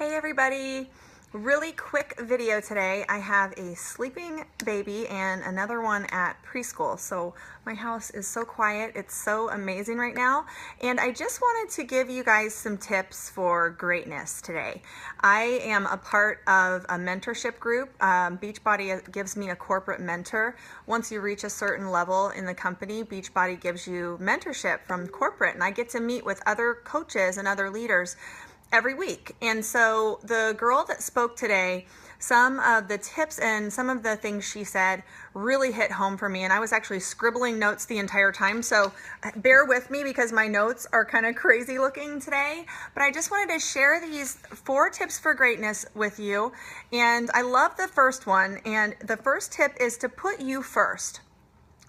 Hey everybody, really quick video today. I have a sleeping baby and another one at preschool. So my house is so quiet. It's so amazing right now. And I just wanted to give you guys some tips for Great-Ness today. I am a part of a mentorship group. Beachbody gives me a corporate mentor. Once you reach a certain level in the company, Beachbody gives you mentorship from corporate, and I get to meet with other coaches and other leaders every week. And so the girl that spoke today, some of the tips and some of the things she said really hit home for me. And I was actually scribbling notes the entire time. So bear with me because my notes are kind of crazy looking today. But I just wanted to share these 4 tips for Great-Ness with you. And I love the first one. And the first tip is to put you first.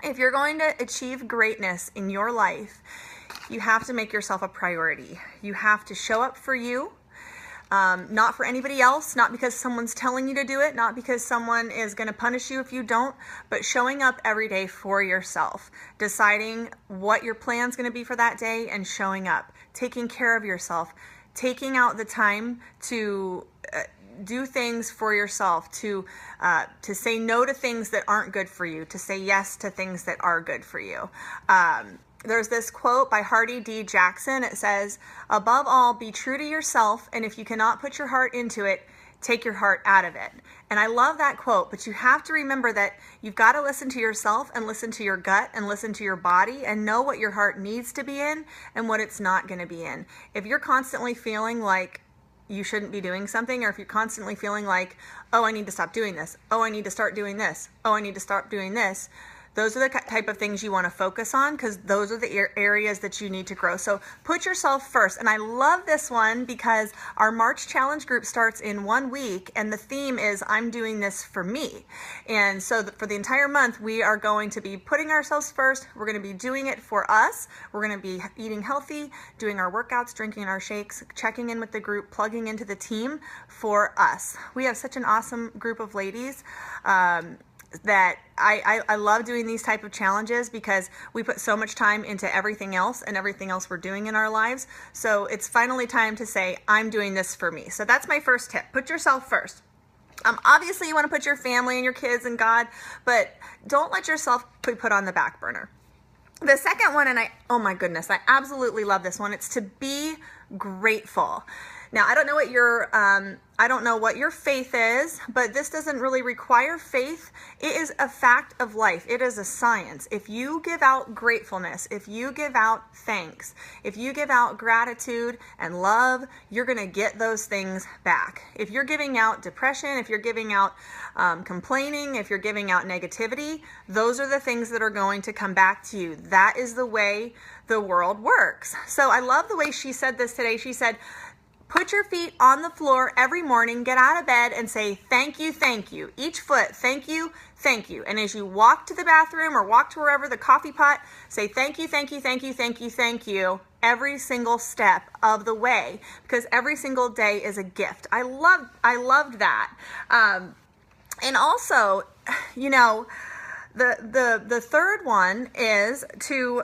If you're going to achieve greatness in your life, you have to make yourself a priority. You have to show up for you, not for anybody else, not because someone's telling you to do it, not because someone is going to punish you if you don't, but showing up every day for yourself, deciding what your plan's going to be for that day and showing up, taking care of yourself, taking out the time to do things for yourself, to say no to things that aren't good for you, to say yes to things that are good for you. There's this quote by Hardy D. Jackson. It says, "Above all, be true to yourself, and if you cannot put your heart into it, take your heart out of it." And I love that quote, but you have to remember that you've got to listen to yourself and listen to your gut and listen to your body and know what your heart needs to be in and what it's not going to be in. If you're constantly feeling like you shouldn't be doing something, or if you're constantly feeling like, oh, I need to stop doing this, oh, I need to start doing this, oh, I need to stop doing this, those are the type of things you want to focus on, because those are the areas that you need to grow. So put yourself first. And I love this one because our March challenge group starts in 1 week, and the theme is I'm doing this for me. And so for the entire month, we are going to be putting ourselves first. We're going to be doing it for us. We're going to be eating healthy, doing our workouts, drinking our shakes, checking in with the group, plugging into the team for us. We have such an awesome group of ladies. That I love doing these type of challenges because we put so much time into everything else and everything else we're doing in our lives. So it's finally time to say, I'm doing this for me. So that's my first tip. Put yourself first. Obviously you want to put your family and your kids and God, but don't let yourself be put on the back burner. The second one, and oh my goodness, I absolutely love this one. It's to be grateful. Now, I don't know what your faith is, but this doesn't really require faith. It is a fact of life. It is a science. If you give out gratefulness, if you give out thanks, if you give out gratitude and love, you're going to get those things back. If you're giving out depression, if you're giving out complaining, if you're giving out negativity, those are the things that are going to come back to you. That is the way the world works. So I love the way she said this today. She said, put your feet on the floor every morning, get out of bed and say, thank you, thank you. Each foot, thank you, thank you. And as you walk to the bathroom or walk to wherever the coffee pot, say thank you, thank you, thank you, thank you, thank you, every single step of the way, because every single day is a gift. I loved that. And also, you know, the third one is to,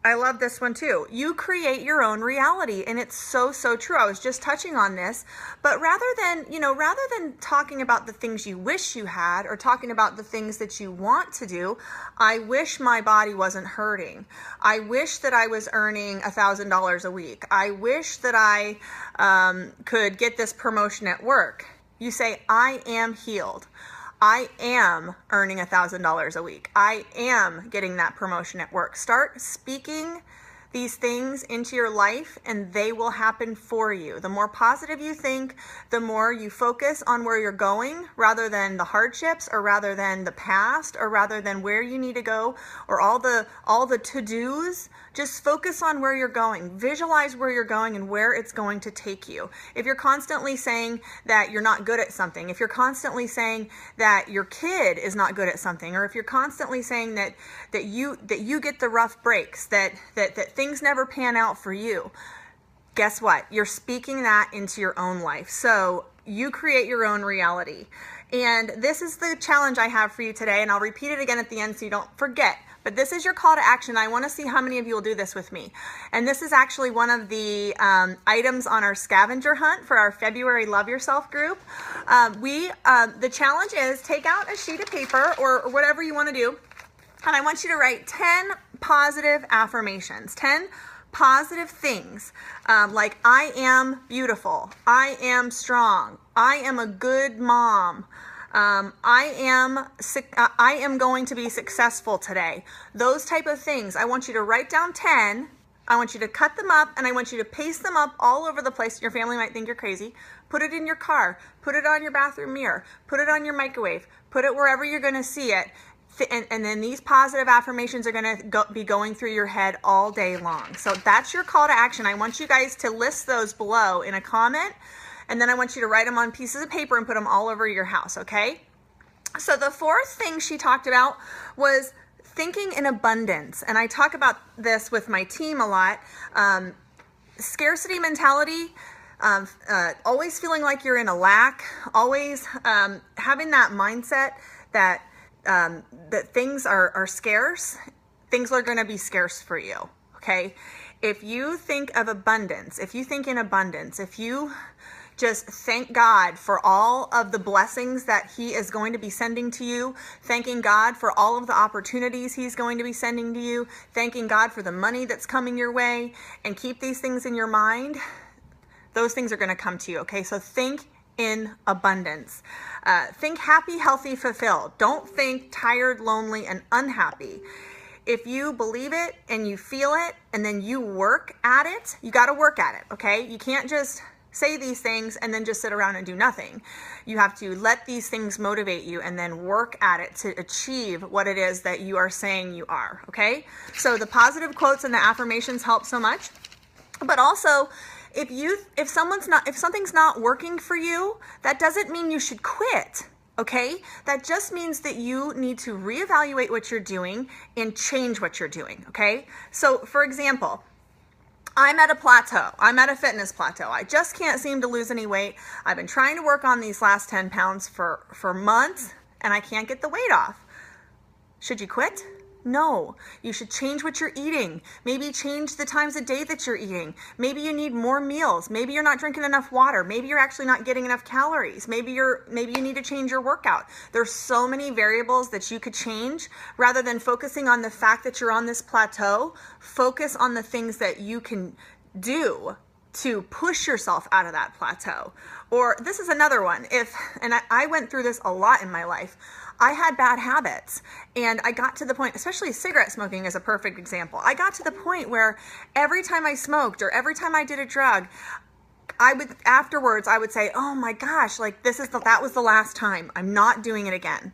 I love this one too. You create your own reality. And it's so true. I was just touching on this, but rather than talking about the things you wish you had or talking about the things that you want to do, I wish my body wasn't hurting. I wish that I was earning $1,000 a week. I wish that I could get this promotion at work. You say, I am healed. I am earning $1,000 a week. I am getting that promotion at work. Start speaking these things into your life and they will happen for you. The more positive you think, the more you focus on where you're going rather than the hardships or rather than the past or rather than where you need to go or all the to-dos. Just focus on where you're going. Visualize where you're going and where it's going to take you. If you're constantly saying that you're not good at something, if you're constantly saying that your kid is not good at something, or if you're constantly saying that you get the rough breaks, that things never pan out for you, guess what? You're speaking that into your own life. So you create your own reality. And this is the challenge I have for you today, and I'll repeat it again at the end so you don't forget. but this is your call to action. I want to see how many of you will do this with me. And this is actually one of the items on our scavenger hunt for our February Love Yourself group. The challenge is take out a sheet of paper or whatever you want to do, and I want you to write 10 positive affirmations, 10 positive things, like I am beautiful, I am strong, I am a good mom, I am going to be successful today. Those type of things. I want you to write down 10. I want you to cut them up, and I want you to paste them up all over the place. Your family might think you're crazy. Put it in your car. Put it on your bathroom mirror. Put it on your microwave. Put it wherever you're going to see it. And then these positive affirmations are going to be going through your head all day long. So that's your call to action. I want you guys to list those below in a comment, and then I want you to write them on pieces of paper and put them all over your house, okay? So the fourth thing she talked about was thinking in abundance. And I talk about this with my team a lot. Scarcity mentality, always feeling like you're in a lack, always having that mindset that things are scarce, things are going to be scarce for you, okay? If you think of abundance, if you think in abundance, if you just thank God for all of the blessings that He is going to be sending to you, thanking God for all of the opportunities He's going to be sending to you, thanking God for the money that's coming your way, and keep these things in your mind, those things are going to come to you, okay? So think in abundance. Think happy, healthy, fulfilled. Don't think tired, lonely, and unhappy. If you believe it and you feel it and then you work at it, you got to work at it, okay? You can't just say these things and then just sit around and do nothing. You have to let these things motivate you and then work at it to achieve what it is that you are saying you are, okay? So the positive quotes and the affirmations help so much. But also, if something's not working for you, that doesn't mean you should quit, okay? That just means that you need to reevaluate what you're doing and change what you're doing, okay? So for example, I'm at a plateau. I'm at a fitness plateau. I just can't seem to lose any weight. I've been trying to work on these last 10 pounds for months, and I can't get the weight off. Should you quit? No. You should change what you're eating. Maybe change the times of day that you're eating. Maybe you need more meals. Maybe you're not drinking enough water. Maybe you're actually not getting enough calories. Maybe you need to change your workout. There's so many variables that you could change. Rather than focusing on the fact that you're on this plateau, focus on the things that you can do to push yourself out of that plateau. Or this is another one. I went through this a lot in my life. I had bad habits, and I got to the point, especially cigarette smoking is a perfect example. I got to the point where every time I smoked or every time I did a drug, afterwards I would say, oh my gosh, like that was the last time. I'm not doing it again.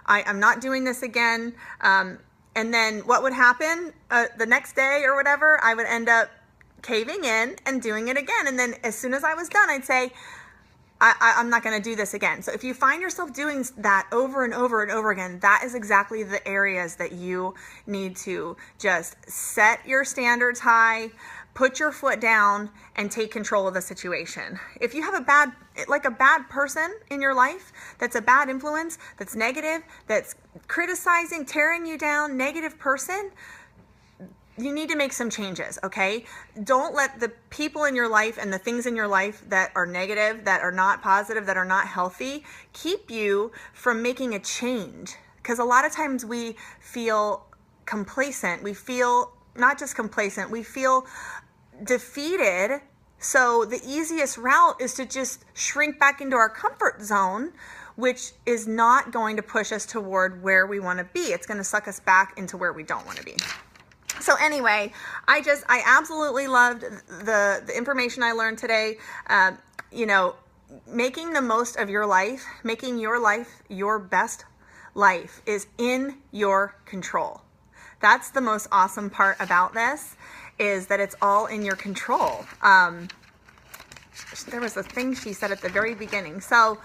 I'm not doing this again. And then what would happen the next day or whatever, I would end up caving in and doing it again. And then as soon as I was done, I'd say, I'm not going to do this again. So if you find yourself doing that over and over and over again, that is exactly the areas that you need to just set your standards high, put your foot down, and take control of the situation. If you have a bad person in your life, that's a bad influence, that's negative, that's criticizing, tearing you down, negative person, you need to make some changes, okay? Don't let the people in your life and the things in your life that are negative, that are not positive, that are not healthy, keep you from making a change. Because a lot of times we feel complacent. We feel not just complacent, we feel defeated. So the easiest route is to just shrink back into our comfort zone, which is not going to push us toward where we want to be. It's going to suck us back into where we don't want to be. So anyway, I absolutely loved the information I learned today. Making the most of your life, making your life your best life is in your control. That's the most awesome part about this, is that it's all in your control. There was a thing she said at the very beginning. So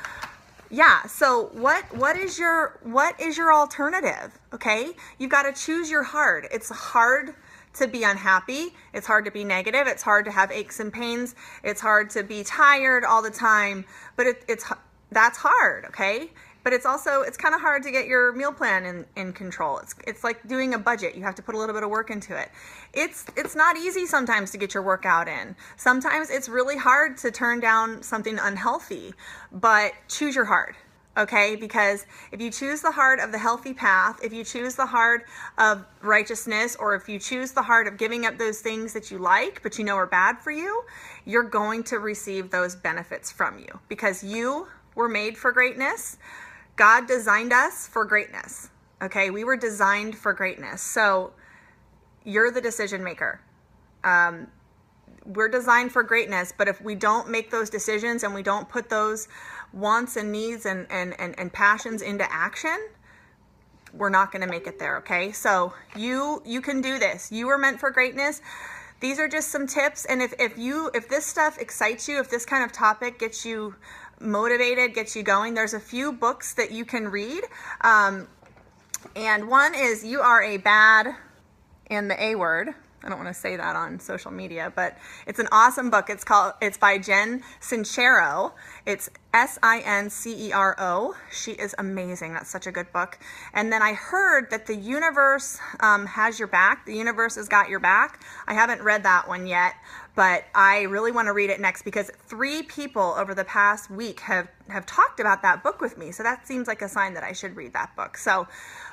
yeah, so what is your alternative? Okay, you've got to choose your heart. It's hard to be unhappy. It's hard to be negative. It's hard to have aches and pains. It's hard to be tired all the time. But that's hard. Okay, but it's kind of hard to get your meal plan in control. It's like doing a budget. You have to put a little bit of work into it. It's not easy sometimes to get your workout in. Sometimes it's really hard to turn down something unhealthy, but choose your heart. Okay, because if you choose the heart of the healthy path, if you choose the heart of righteousness, or if you choose the heart of giving up those things that you like but you know are bad for you, you're going to receive those benefits from you, because you were made for greatness. God designed us for greatness. Okay, we were designed for greatness. So you're the decision maker. We're designed for greatness, but if we don't make those decisions and we don't put those wants and needs and passions into action, we're not going to make it there. Okay, so you can do this. You were meant for greatness. These are just some tips, and if this stuff excites you, if this kind of topic gets you motivated, gets you going, there's a few books that you can read, and one is You Are a Bad and the A Word. I don't want to say that on social media, but it's an awesome book. It's by Jen Sincero. It's Sincero. She is amazing. That's such a good book. And then I heard that the universe has your back. The universe has got your back. I haven't read that one yet, but I really want to read it next, because 3 people over the past week have talked about that book with me. So that seems like a sign that I should read that book. So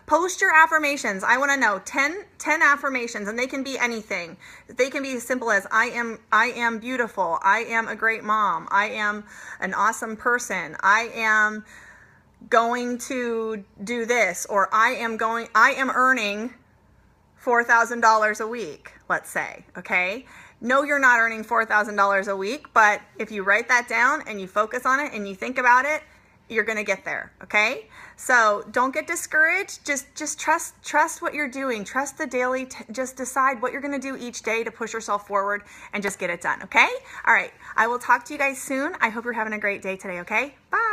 post your affirmations. I want to know 10 affirmations, and they can be anything. They can be as simple as I am beautiful. I am a great mom. I am an awesome person. I am going to do this, or I am earning $4,000 a week, let's say. Okay? No, you're not earning $4,000 a week, but if you write that down and you focus on it and you think about it, you're going to get there. Okay? So don't get discouraged. Just trust what you're doing. Trust the daily, just decide what you're going to do each day to push yourself forward and just get it done. Okay? All right. I will talk to you guys soon. I hope you're having a great day today. Okay? Bye.